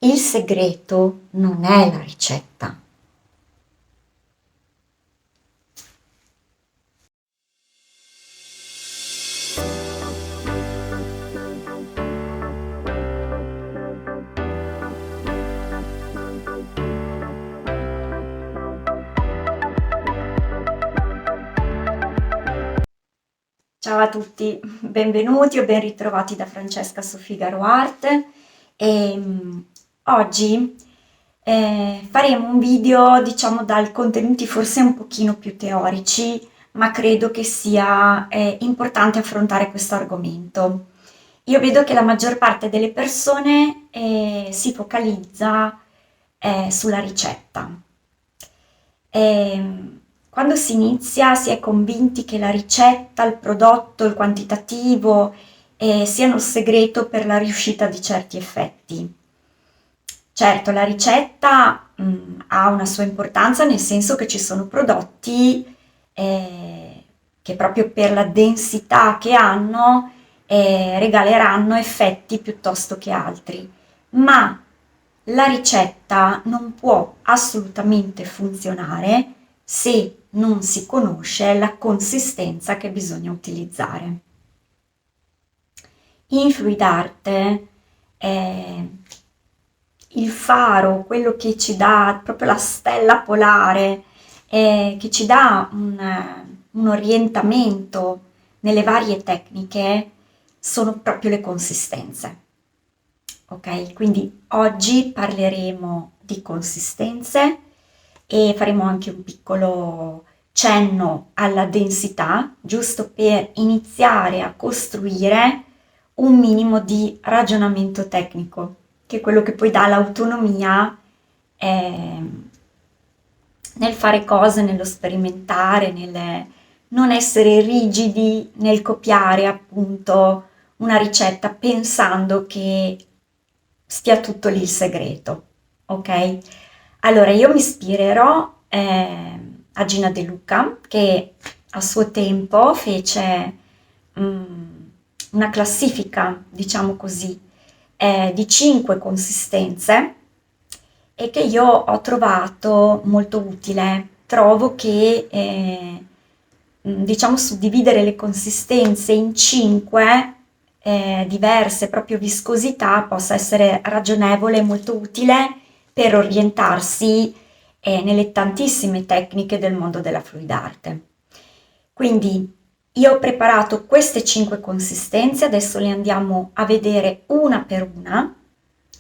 Il segreto non è la ricetta. Ciao a tutti, benvenuti o ben ritrovati da Francesca su Figaro Art. Oggi faremo un video, diciamo, dal contenuti forse un pochino più teorici, ma credo che sia importante affrontare questo argomento. Io vedo che la maggior parte delle persone si focalizza sulla ricetta. Quando si inizia si è convinti che la ricetta, il prodotto, il quantitativo siano il segreto per la riuscita di certi effetti. Certo, la ricetta ha una sua importanza nel senso che ci sono prodotti che proprio per la densità che hanno regaleranno effetti piuttosto che altri, ma la ricetta non può assolutamente funzionare se non si conosce la consistenza che bisogna utilizzare. In Fluid Art è il faro, quello che ci dà proprio la stella polare, che ci dà un orientamento nelle varie tecniche, sono proprio le consistenze. Ok, quindi oggi parleremo di consistenze e faremo anche un piccolo cenno alla densità, giusto per iniziare a costruire un minimo di ragionamento tecnico, che è quello che poi dà l'autonomia nel fare cose, nello sperimentare, nel non essere rigidi nel copiare appunto una ricetta pensando che stia tutto lì il segreto, ok? Allora io mi ispirerò a Gina De Luca che a suo tempo fece una classifica, diciamo così, di 5 consistenze e che io ho trovato molto utile. Trovo che diciamo suddividere le consistenze in 5 diverse proprio viscosità possa essere ragionevole e molto utile per orientarsi nelle tantissime tecniche del mondo della fluid art. Quindi io ho preparato queste 5 consistenze, adesso le andiamo a vedere una per una,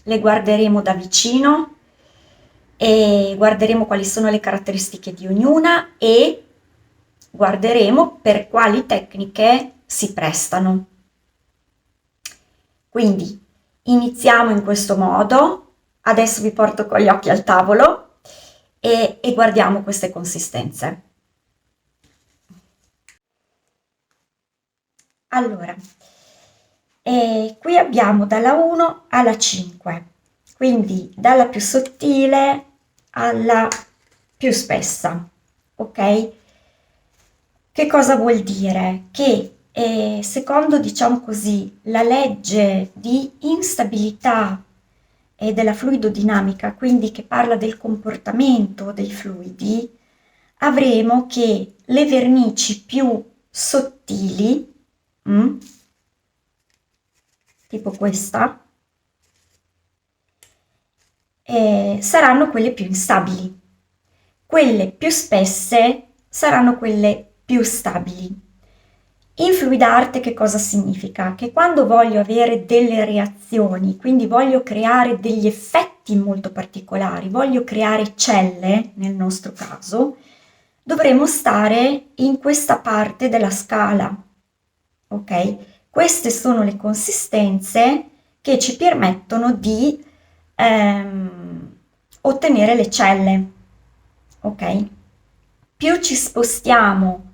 le guarderemo da vicino e guarderemo quali sono le caratteristiche di ognuna e guarderemo per quali tecniche si prestano. Quindi iniziamo in questo modo, adesso vi porto con gli occhi al tavolo e guardiamo queste consistenze. Allora, qui abbiamo dalla 1 alla 5, quindi dalla più sottile alla più spessa, ok? Che cosa vuol dire? Che secondo, diciamo così, la legge di instabilità e della fluidodinamica, quindi che parla del comportamento dei fluidi, avremo che le vernici più sottili, tipo questa, saranno quelle più instabili. Quelle più spesse saranno quelle più stabili. In fluid art che cosa significa? Che quando voglio avere delle reazioni, quindi voglio creare degli effetti molto particolari, voglio creare celle, nel nostro caso, dovremo stare in questa parte della scala, ok? Queste sono le consistenze che ci permettono di ottenere le celle, ok? Più ci spostiamo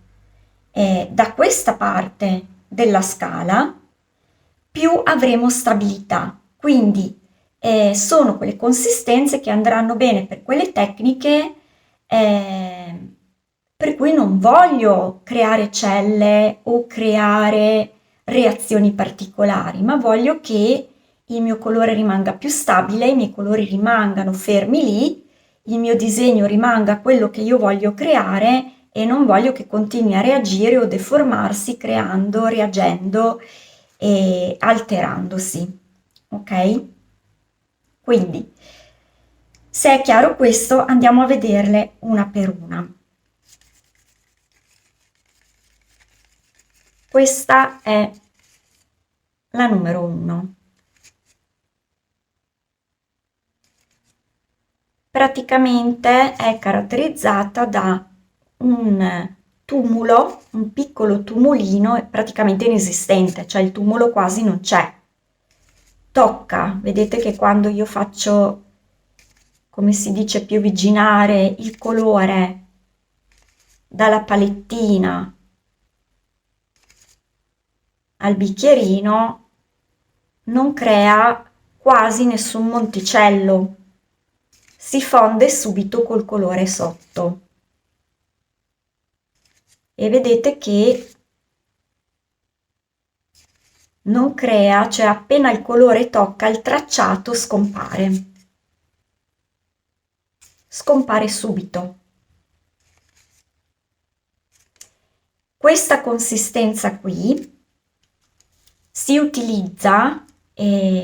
da questa parte della scala, più avremo stabilità. Quindi sono quelle consistenze che andranno bene per quelle tecniche per cui non voglio creare celle o creare reazioni particolari, ma voglio che il mio colore rimanga più stabile, i miei colori rimangano fermi lì, il mio disegno rimanga quello che io voglio creare e non voglio che continui a reagire o deformarsi creando, reagendo e alterandosi. Ok? Quindi, se è chiaro questo, andiamo a vederle una per una. Questa è la numero 1. Praticamente è caratterizzata da un tumulo, un piccolo tumulino praticamente inesistente, cioè il tumulo quasi non c'è. Tocca, vedete che quando io faccio, come si dice, pioviginare il colore dalla palettina al bicchierino, non crea quasi nessun monticello, si fonde subito col colore sotto. E vedete che non crea, cioè appena il colore tocca il tracciato scompare. Scompare subito. Questa consistenza qui si utilizza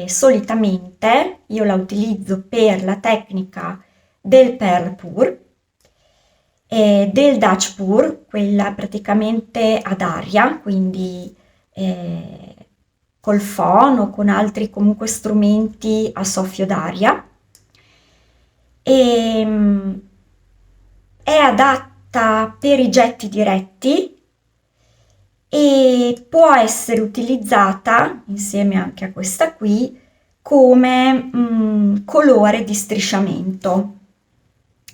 solitamente, io la utilizzo per la tecnica del Perle Pour, del Dutch Pour, quella praticamente ad aria, quindi col phon o con altri comunque strumenti a soffio d'aria. E, è adatta per i getti diretti e può essere utilizzata insieme anche a questa qui come colore di strisciamento,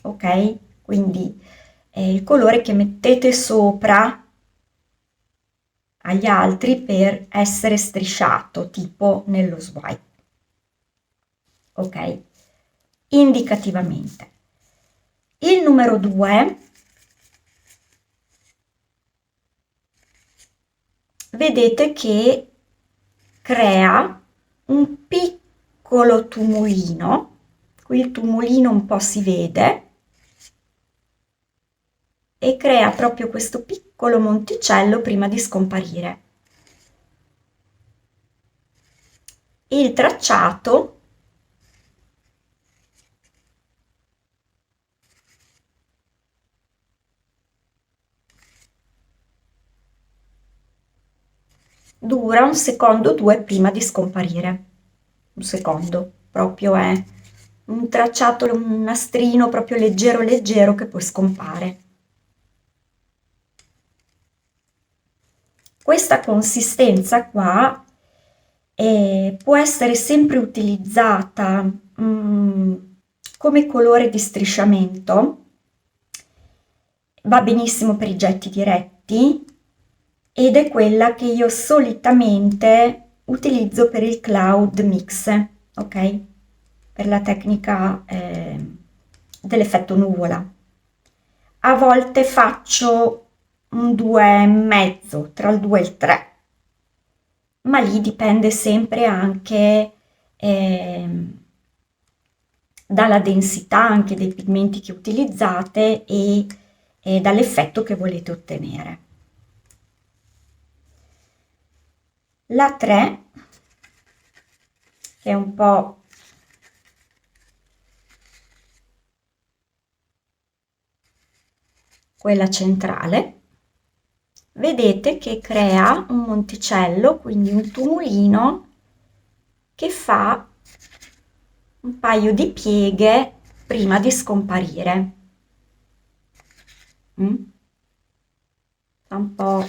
ok? Quindi è il colore che mettete sopra agli altri per essere strisciato, tipo nello swipe, ok? Indicativamente. Il numero 2, vedete che crea un piccolo tumulino, qui il tumulino un po' si vede, e crea proprio questo piccolo monticello prima di scomparire. Il tracciato dura un secondo o due prima di scomparire. Un secondo, proprio è un tracciato, un nastrino proprio leggero leggero che poi scompare. Questa consistenza qua può essere sempre utilizzata come colore di strisciamento, va benissimo per i getti diretti ed è quella che io solitamente utilizzo per il cloud mix, ok? Per la tecnica dell'effetto nuvola. A volte faccio un 2,5, tra il 2 e il 3, ma lì dipende sempre anche dalla densità anche dei pigmenti che utilizzate e dall'effetto che volete ottenere. La 3, che è un po' quella centrale, vedete che crea un monticello, quindi un tumulino che fa un paio di pieghe prima di scomparire. Fa un po',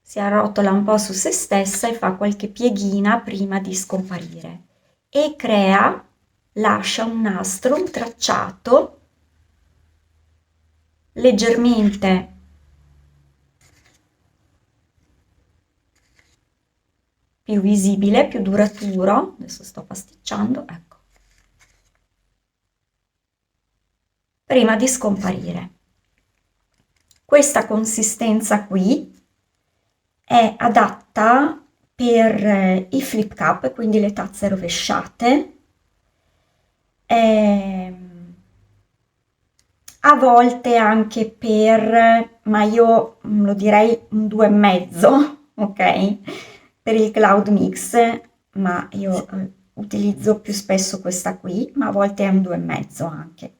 si arrotola un po' su se stessa e fa qualche pieghina prima di scomparire e crea, lascia un nastro, un tracciato leggermente più visibile, più duraturo. Adesso sto pasticciando, ecco, prima di scomparire. Questa consistenza qui è adatta per i flip cup, quindi le tazze rovesciate, a volte anche per, ma io lo direi un 2,5, ok? Per il Cloud Mix, ma io utilizzo più spesso questa qui, ma a volte è un 2,5 anche.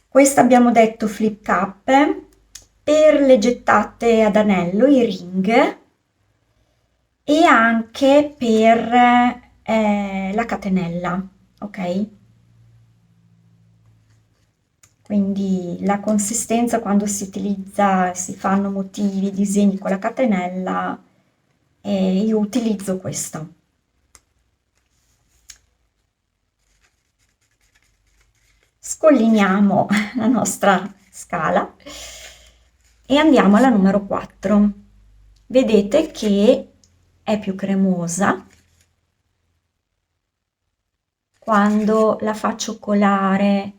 Questa abbiamo detto flip cup. Per le gettate ad anello, i ring, e anche per la catenella, ok? Quindi la consistenza quando si utilizza, si fanno motivi, disegni con la catenella, io utilizzo questo. Scolliniamo la nostra scala e andiamo alla numero 4. Vedete che è più cremosa quando la faccio colare,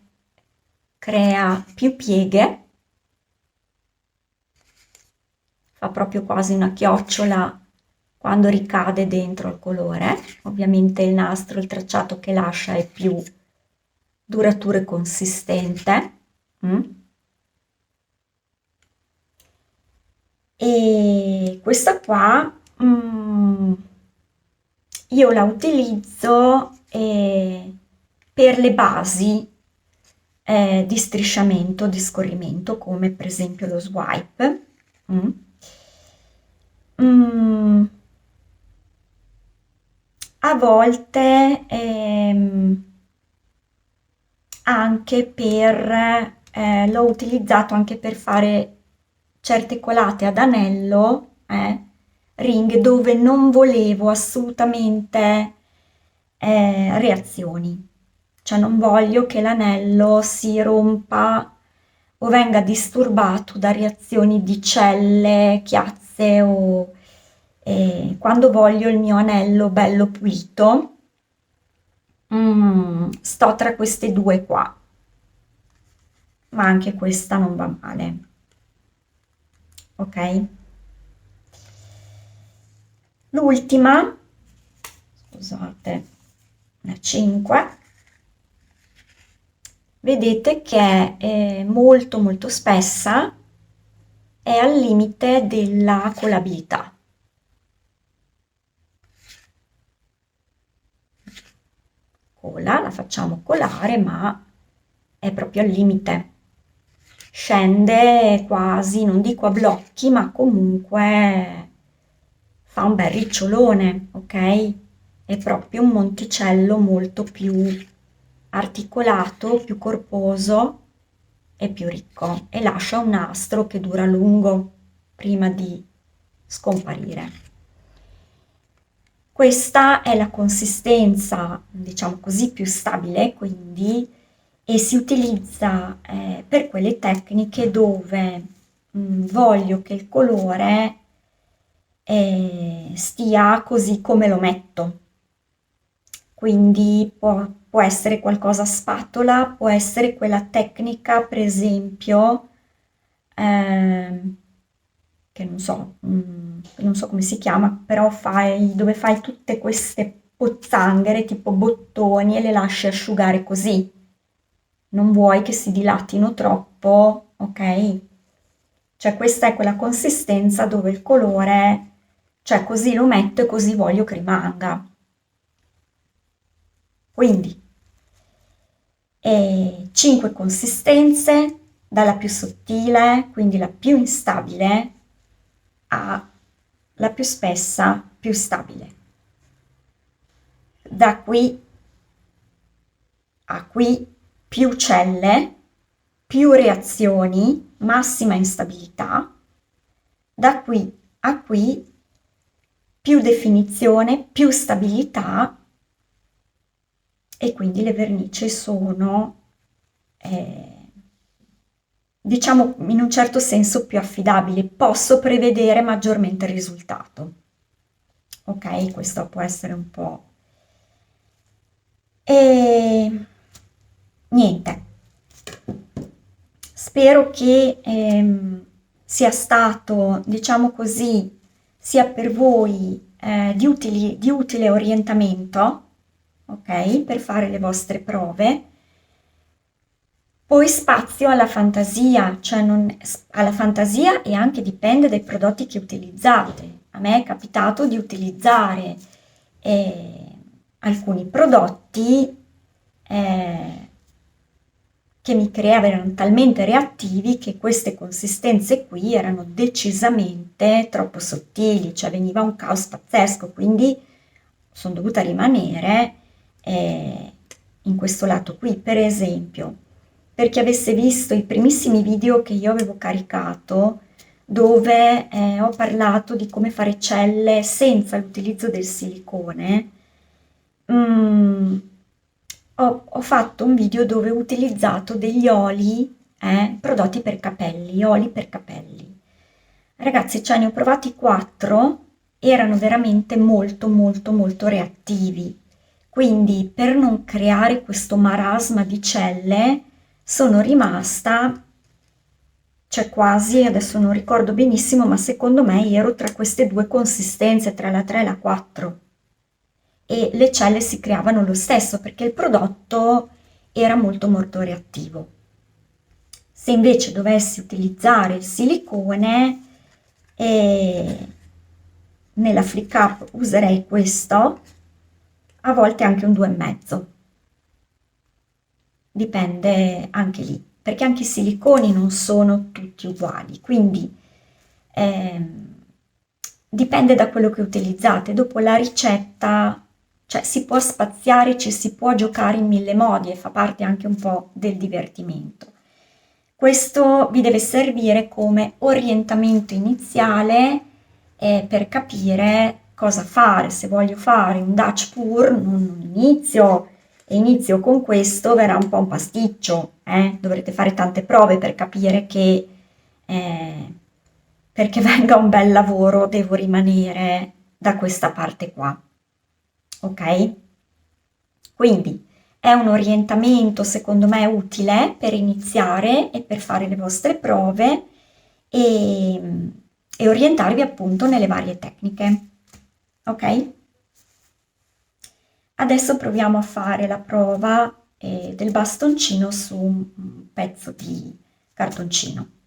crea più pieghe, fa proprio quasi una chiocciola quando ricade dentro il colore. Ovviamente il nastro, il tracciato che lascia è più duraturo e consistente. E questa qua io la utilizzo per le basi di strisciamento, di scorrimento, come per esempio lo swipe. A volte anche per, l'ho utilizzato anche per fare certe colate ad anello, ring, dove non volevo assolutamente reazioni, cioè non voglio che l'anello si rompa o venga disturbato da reazioni di celle, chiazze o quando voglio il mio anello bello pulito, sto tra queste due qua, ma anche questa non va male, ok? L'ultima, scusate, la 5, vedete che è molto molto spessa, è al limite della colabilità. Cola, la facciamo colare, ma è proprio al limite. Scende quasi, non dico a blocchi, ma comunque fa un bel ricciolone, ok? È proprio un monticello molto più articolato, più corposo e più ricco e lascia un nastro che dura a lungo prima di scomparire. Questa è la consistenza, diciamo così, più stabile, quindi, e si utilizza per quelle tecniche dove voglio che il colore stia così come lo metto. Quindi può essere qualcosa a spatola, può essere quella tecnica, per esempio, che non so come si chiama, però dove fai tutte queste pozzanghere tipo bottoni e le lasci asciugare così. Non vuoi che si dilatino troppo, ok? Cioè questa è quella consistenza dove il colore, cioè così lo metto e così voglio che rimanga. Quindi 5 consistenze, dalla più sottile, quindi la più instabile, alla più spessa, più stabile. Da qui a qui più celle, più reazioni, massima instabilità. Da qui a qui più definizione, più stabilità, e quindi le vernici sono, diciamo, in un certo senso più affidabili, posso prevedere maggiormente il risultato. Ok, questo può essere un po'. E niente, spero che sia stato, diciamo così, sia per voi di utile orientamento, ok, per fare le vostre prove. Poi spazio alla fantasia, cioè alla fantasia, e anche dipende dai prodotti che utilizzate. A me è capitato di utilizzare alcuni prodotti che mi erano talmente reattivi che queste consistenze qui erano decisamente troppo sottili, cioè veniva un caos pazzesco, quindi sono dovuta rimanere in questo lato qui. Per esempio, per chi avesse visto i primissimi video che io avevo caricato, dove ho parlato di come fare celle senza l'utilizzo del silicone, mm, ho fatto un video dove ho utilizzato degli oli, prodotti per capelli, oli per capelli. Ragazzi, cioè ne ho provati 4, erano veramente molto molto molto reattivi. Quindi per non creare questo marasma di celle sono rimasta, cioè quasi, adesso non ricordo benissimo, ma secondo me ero tra queste due consistenze, tra la 3 e la 4. E le celle si creavano lo stesso perché il prodotto era molto molto reattivo. Se invece dovessi utilizzare il silicone, nella Flick Up userei questo, a volte anche un 2,5. Dipende anche lì, perché anche i siliconi non sono tutti uguali, quindi dipende da quello che utilizzate. Dopo la ricetta, cioè si può spaziare, ci si può giocare in mille modi e fa parte anche un po' del divertimento. Questo vi deve servire come orientamento iniziale per capire cosa fare. Se voglio fare un Dutch Pour, non inizio con questo, verrà un po' un pasticcio, dovrete fare tante prove per capire che perché venga un bel lavoro devo rimanere da questa parte qua, ok? Quindi è un orientamento secondo me utile per iniziare e per fare le vostre prove e, e orientarvi appunto nelle varie tecniche, ok? Adesso proviamo a fare la prova del bastoncino su un pezzo di cartoncino.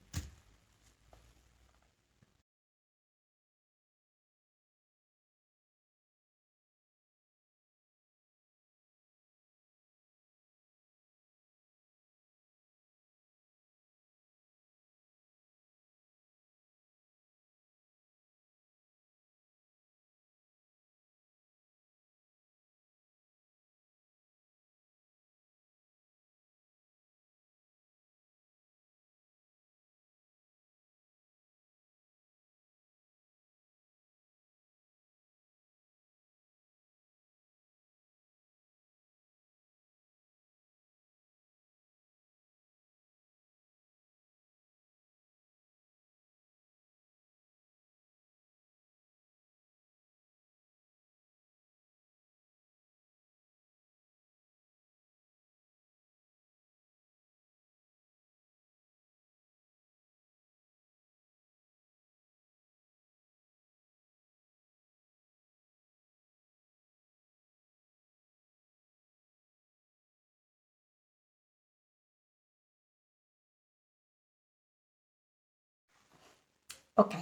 Ok,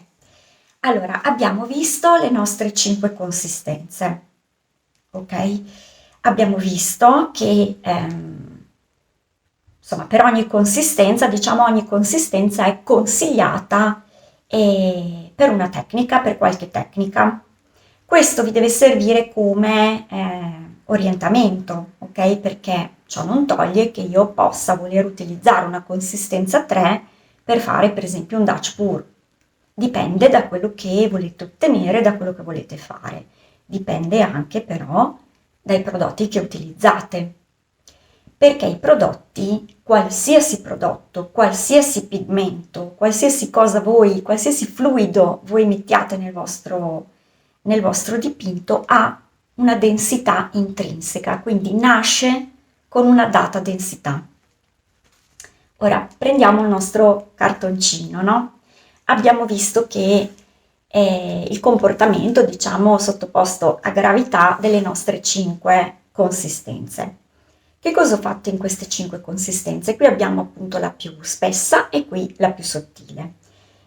allora abbiamo visto le nostre 5 consistenze, ok? Abbiamo visto che insomma per ogni consistenza, diciamo ogni consistenza è consigliata per una tecnica, per qualche tecnica. Questo vi deve servire come orientamento, ok? Perché ciò non toglie che io possa voler utilizzare una consistenza 3 per fare per esempio un Dutch Pour. Dipende da quello che volete ottenere, da quello che volete fare. Dipende anche però dai prodotti che utilizzate. Perché i prodotti, qualsiasi prodotto, qualsiasi pigmento, qualsiasi cosa voi, qualsiasi fluido voi mettiate nel vostro dipinto ha una densità intrinseca, quindi nasce con una data densità. Ora prendiamo il nostro cartoncino, no? Abbiamo visto che il comportamento, diciamo, sottoposto a gravità delle nostre 5 consistenze. Che cosa ho fatto in queste 5 consistenze? Qui abbiamo appunto la più spessa e qui la più sottile.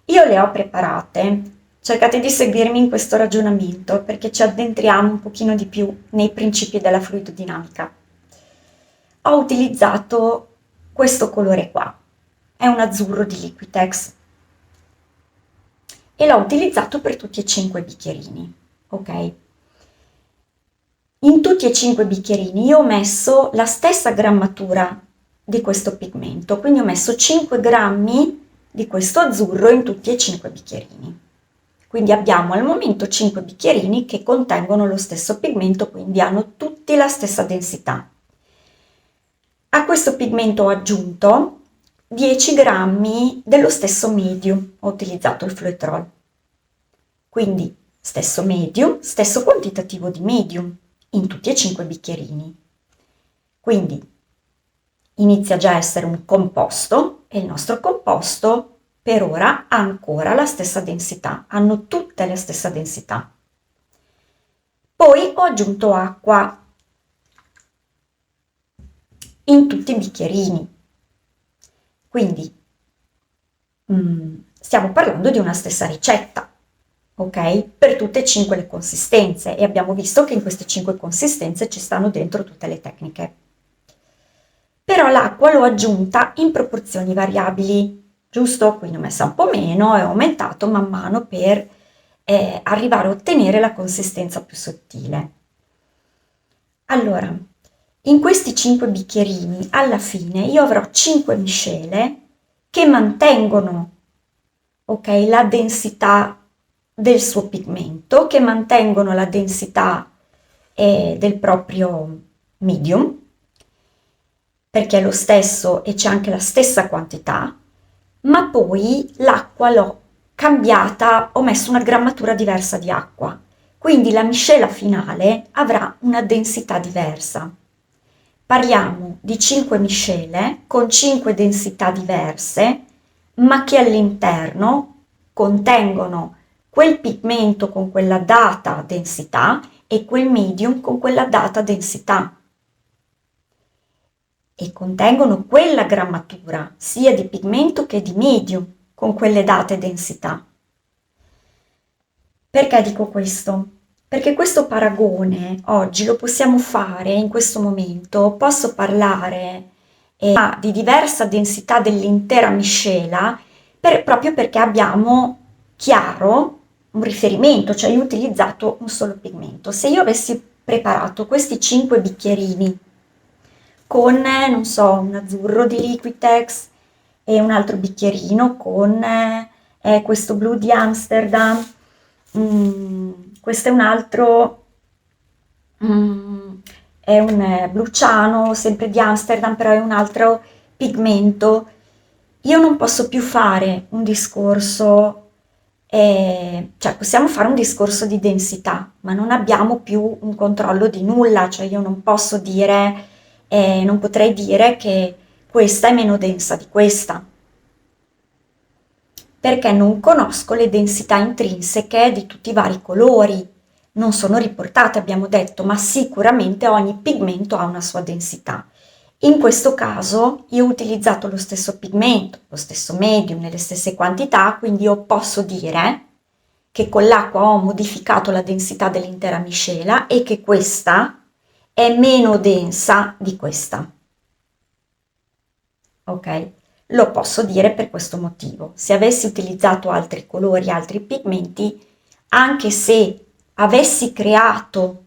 Io le ho preparate, cercate di seguirmi in questo ragionamento perché ci addentriamo un pochino di più nei principi della fluidodinamica. Ho utilizzato questo colore qua, è un azzurro di Liquitex e l'ho utilizzato per tutti e 5 i bicchierini, ok? In tutti e 5 i bicchierini io ho messo la stessa grammatura di questo pigmento, quindi ho messo 5 grammi di questo azzurro in tutti e 5 i bicchierini. Quindi abbiamo al momento 5 bicchierini che contengono lo stesso pigmento, quindi hanno tutti la stessa densità. A questo pigmento ho aggiunto 10 grammi dello stesso medium, ho utilizzato il Fluetrol. Quindi stesso medium, stesso quantitativo di medium in tutti e 5 i bicchierini. Quindi inizia già a essere un composto e il nostro composto per ora ha ancora la stessa densità, hanno tutte la stessa densità. Poi ho aggiunto acqua in tutti i bicchierini. Quindi stiamo parlando di una stessa ricetta, ok? Per tutte e 5 le consistenze e abbiamo visto che in queste 5 consistenze ci stanno dentro tutte le tecniche. Però l'acqua l'ho aggiunta in proporzioni variabili, giusto? Quindi ho messa un po' meno e ho aumentato man mano per arrivare a ottenere la consistenza più sottile. Allora, in questi 5 bicchierini, alla fine, io avrò 5 miscele che mantengono, ok, la densità del suo pigmento, che mantengono la densità del proprio medium, perché è lo stesso e c'è anche la stessa quantità, ma poi l'acqua l'ho cambiata, ho messo una grammatura diversa di acqua, quindi la miscela finale avrà una densità diversa. Parliamo di 5 miscele con 5 densità diverse, ma che all'interno contengono quel pigmento con quella data densità e quel medium con quella data densità e contengono quella grammatura sia di pigmento che di medium con quelle date densità. Perché dico questo? Perché questo paragone oggi lo possiamo fare in questo momento, posso parlare di diversa densità dell'intera miscela proprio perché abbiamo chiaro un riferimento, cioè io ho utilizzato un solo pigmento. Se io avessi preparato questi 5 bicchierini con, non so, un azzurro di Liquitex e un altro bicchierino con questo blu di Amsterdam. Questo è un altro, è un blu ciano, sempre di Amsterdam, però è un altro pigmento. Io non posso più fare un discorso, cioè possiamo fare un discorso di densità, ma non abbiamo più un controllo di nulla, cioè io non posso dire, non potrei dire che questa è meno densa di questa, perché non conosco le densità intrinseche di tutti i vari colori, non sono riportate, abbiamo detto, ma sicuramente ogni pigmento ha una sua densità. In questo caso io ho utilizzato lo stesso pigmento, lo stesso medium, nelle stesse quantità, quindi io posso dire che con l'acqua ho modificato la densità dell'intera miscela e che questa è meno densa di questa. Ok? Lo posso dire per questo motivo. Se avessi utilizzato altri colori, altri pigmenti, anche se avessi creato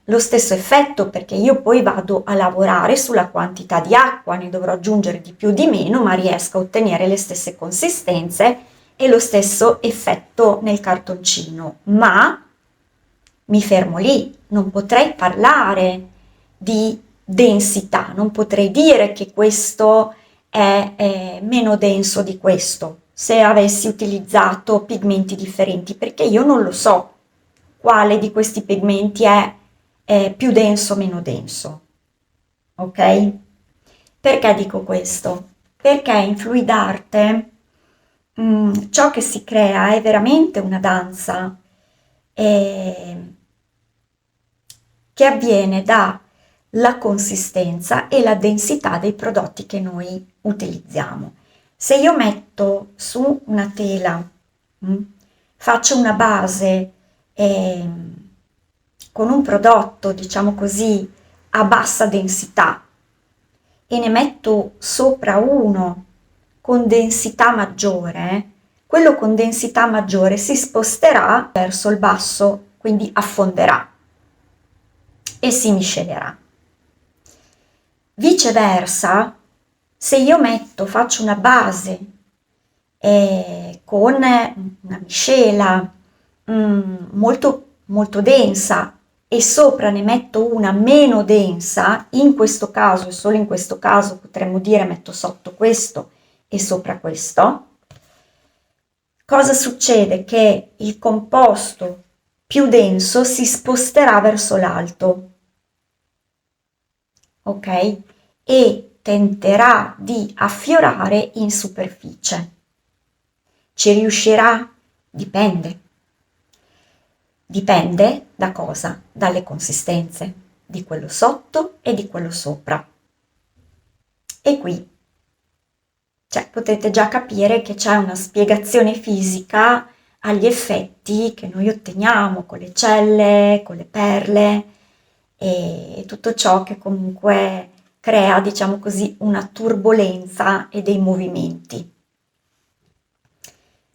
lo stesso effetto, perché io poi vado a lavorare sulla quantità di acqua, ne dovrò aggiungere di più o di meno, ma riesco a ottenere le stesse consistenze e lo stesso effetto nel cartoncino. Ma mi fermo lì, non potrei parlare di densità, non potrei dire che questo è meno denso di questo se avessi utilizzato pigmenti differenti, perché io non lo so quale di questi pigmenti è più denso o meno denso, ok? Perché dico questo? Perché in Fluidarte ciò che si crea è veramente una danza eh, che avviene dalla consistenza e la densità dei prodotti che noi utilizziamo. Se io metto su una tela, mh, faccio una base con un prodotto, diciamo così, a bassa densità e ne metto sopra uno con densità maggiore, quello con densità maggiore si sposterà verso il basso, quindi affonderà e si miscelerà. Viceversa, se io faccio una base con una miscela molto, molto densa e sopra ne metto una meno densa, in questo caso e solo in questo caso potremmo dire metto sotto questo e sopra questo, cosa succede? Che il composto più denso si sposterà verso l'alto, ok? E tenterà di affiorare in superficie. Ci riuscirà? Dipende. Dipende da cosa? Dalle consistenze di quello sotto e di quello sopra. E qui, cioè, potete già capire che c'è una spiegazione fisica agli effetti che noi otteniamo con le celle, con le perle e tutto ciò che comunque crea, diciamo così, una turbolenza e dei movimenti.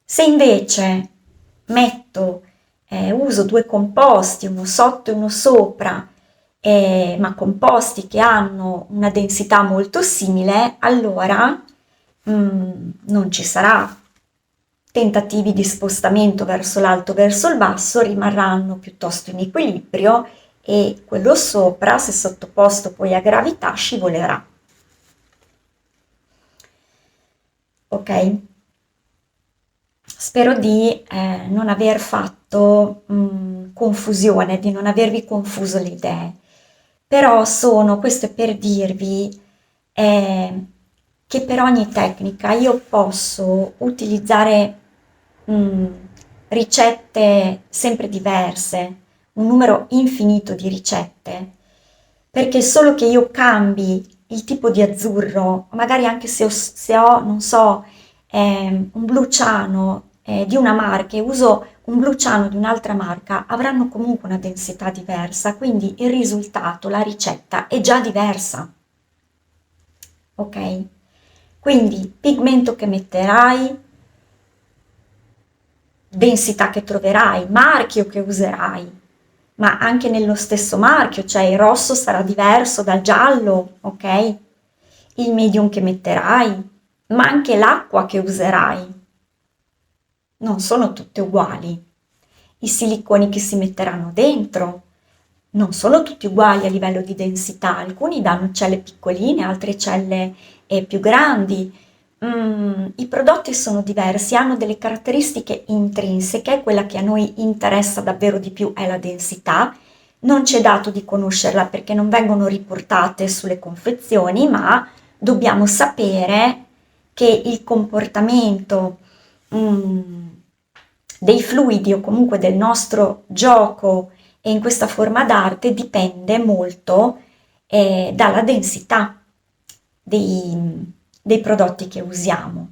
Se invece uso due composti, uno sotto e uno sopra, ma composti che hanno una densità molto simile, allora non ci sarà tentativi di spostamento verso l'alto o verso il basso, rimarranno piuttosto in equilibrio e quello sopra, se sottoposto poi a gravità, scivolerà. Ok? Spero di non aver fatto confusione, di non avervi confuso le idee, però questo è per dirvi che per ogni tecnica io posso utilizzare mh, ricette sempre diverse, un numero infinito di ricette, perché solo che io cambi il tipo di azzurro, magari anche se ho non so, un blu ciano di una marca e uso un blu ciano di un'altra marca, avranno comunque una densità diversa, quindi il risultato, la ricetta è già diversa. Ok? Quindi pigmento che metterai, densità che troverai, marchio che userai, ma anche nello stesso marchio, cioè il rosso sarà diverso dal giallo, ok? Il medium che metterai, ma anche l'acqua che userai. Non sono tutte uguali. I siliconi che si metteranno dentro non sono tutti uguali a livello di densità, alcuni danno celle piccoline, altre celle più grandi. I prodotti sono diversi, hanno delle caratteristiche intrinseche, quella che a noi interessa davvero di più è la densità. Non c'è dato di conoscerla perché non vengono riportate sulle confezioni, ma dobbiamo sapere che il comportamento mm, dei fluidi o comunque del nostro gioco e in questa forma d'arte dipende molto dalla densità dei prodotti che usiamo,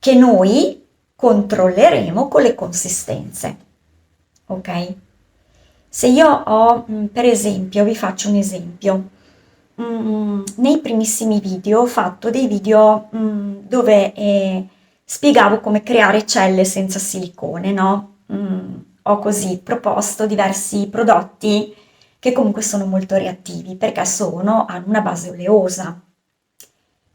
che noi controlleremo con le consistenze. Ok? Se io ho, per esempio, vi faccio un esempio, nei primissimi video ho fatto dei video dove spiegavo come creare celle senza silicone, no? Ho così proposto diversi prodotti che comunque sono molto reattivi perché hanno una base oleosa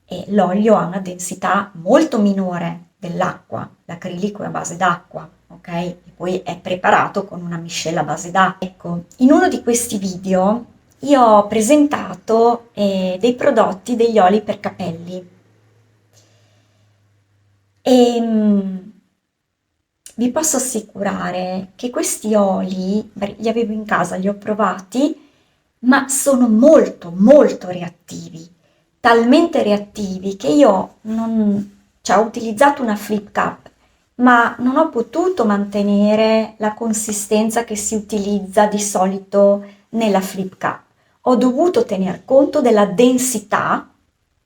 e l'olio ha una densità molto minore dell'acqua, l'acrilico è a base d'acqua, ok? E poi è preparato con una miscela a base d'acqua. Ecco, in uno di questi video io ho presentato dei prodotti, degli oli per capelli e vi posso assicurare che questi oli, li avevo in casa, li ho provati, ma sono molto molto reattivi, talmente reattivi che io cioè ho utilizzato una flip cup, ma non ho potuto mantenere la consistenza che si utilizza di solito nella flip cup. Ho dovuto tener conto della densità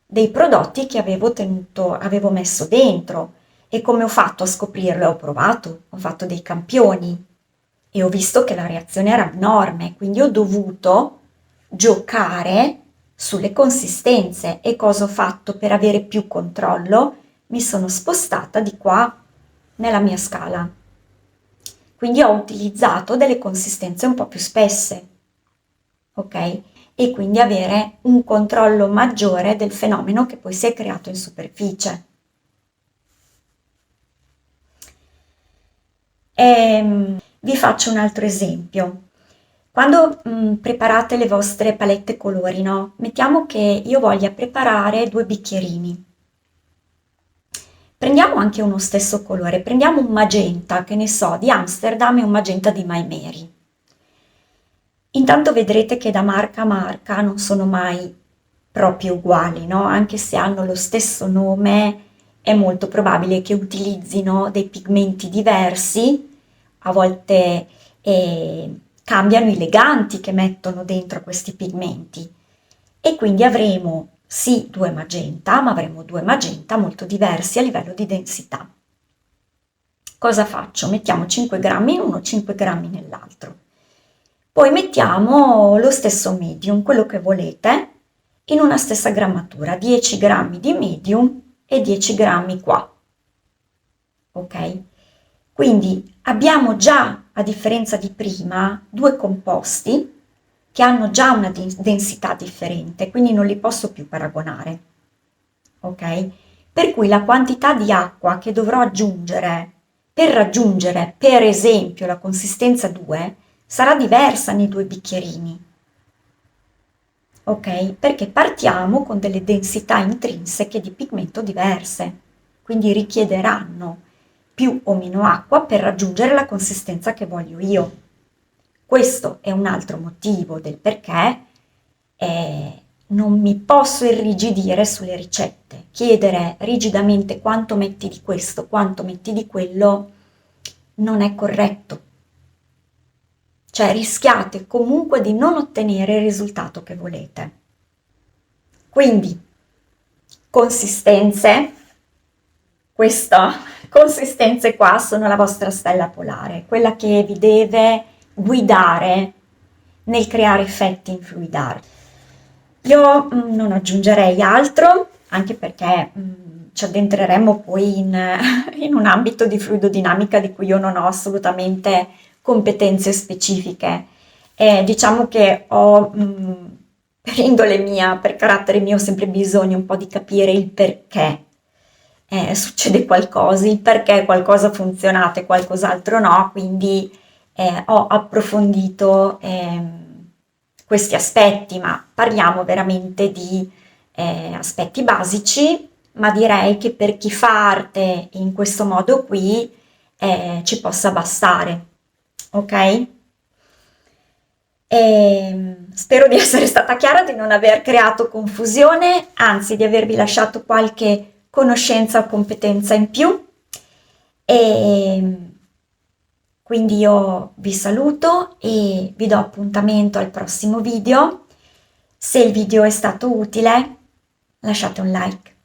dei prodotti che avevo messo dentro. E come ho fatto a scoprirlo? Ho provato, ho fatto dei campioni e ho visto che la reazione era enorme, quindi ho dovuto giocare sulle consistenze. E cosa ho fatto per avere più controllo? Mi sono spostata di qua nella mia scala. Quindi ho utilizzato delle consistenze un po' più spesse, ok? E quindi avere un controllo maggiore del fenomeno che poi si è creato in superficie. Vi faccio un altro esempio. Quando preparate le vostre palette colori, no? Mettiamo che io voglia preparare 2 bicchierini. Prendiamo anche uno stesso colore, prendiamo un magenta, che ne so, di Amsterdam e un magenta di My Mary. Intanto vedrete che da marca a marca non sono mai proprio uguali, no? Anche se hanno lo stesso nome, è molto probabile che utilizzino dei pigmenti diversi, a volte cambiano i leganti che mettono dentro questi pigmenti e quindi avremo sì 2 magenta, ma avremo 2 magenta molto diversi a livello di densità. Cosa faccio? Mettiamo 5 grammi in uno, 5 grammi nell'altro. Poi mettiamo lo stesso medium, quello che volete, in una stessa grammatura, 10 grammi di medium e 10 grammi qua. Ok? Quindi abbiamo già, a differenza di prima, 2 composti che hanno già una densità differente, quindi non li posso più paragonare. Ok? Per cui la quantità di acqua che dovrò aggiungere per raggiungere, per esempio, la consistenza 2 sarà diversa nei 2 bicchierini. Ok? Perché partiamo con delle densità intrinseche di pigmento diverse, quindi richiederanno più o meno acqua per raggiungere la consistenza che voglio io. Questo è un altro motivo del perché non mi posso irrigidire sulle ricette. Chiedere rigidamente quanto metti di questo, quanto metti di quello, non è corretto. Cioè rischiate comunque di non ottenere il risultato che volete. Quindi, consistenze, queste consistenze qua sono la vostra stella polare, quella che vi deve guidare nel creare effetti in fluid art. Io non aggiungerei altro, anche perché ci addentreremmo poi in un ambito di fluidodinamica di cui io non ho assolutamente competenze specifiche. Diciamo che ho, per indole mia, per carattere mio, ho sempre bisogno un po' di capire il perché succede qualcosa, il perché qualcosa ha funzionato e qualcos'altro no, quindi ho approfondito questi aspetti, ma parliamo veramente di aspetti basici, ma direi che per chi fa arte in questo modo qui ci possa bastare, ok? Spero di essere stata chiara, di non aver creato confusione, anzi di avervi lasciato qualche conoscenza o competenza in più. E quindi io vi saluto e vi do appuntamento al prossimo video. Se il video è stato utile, lasciate un like.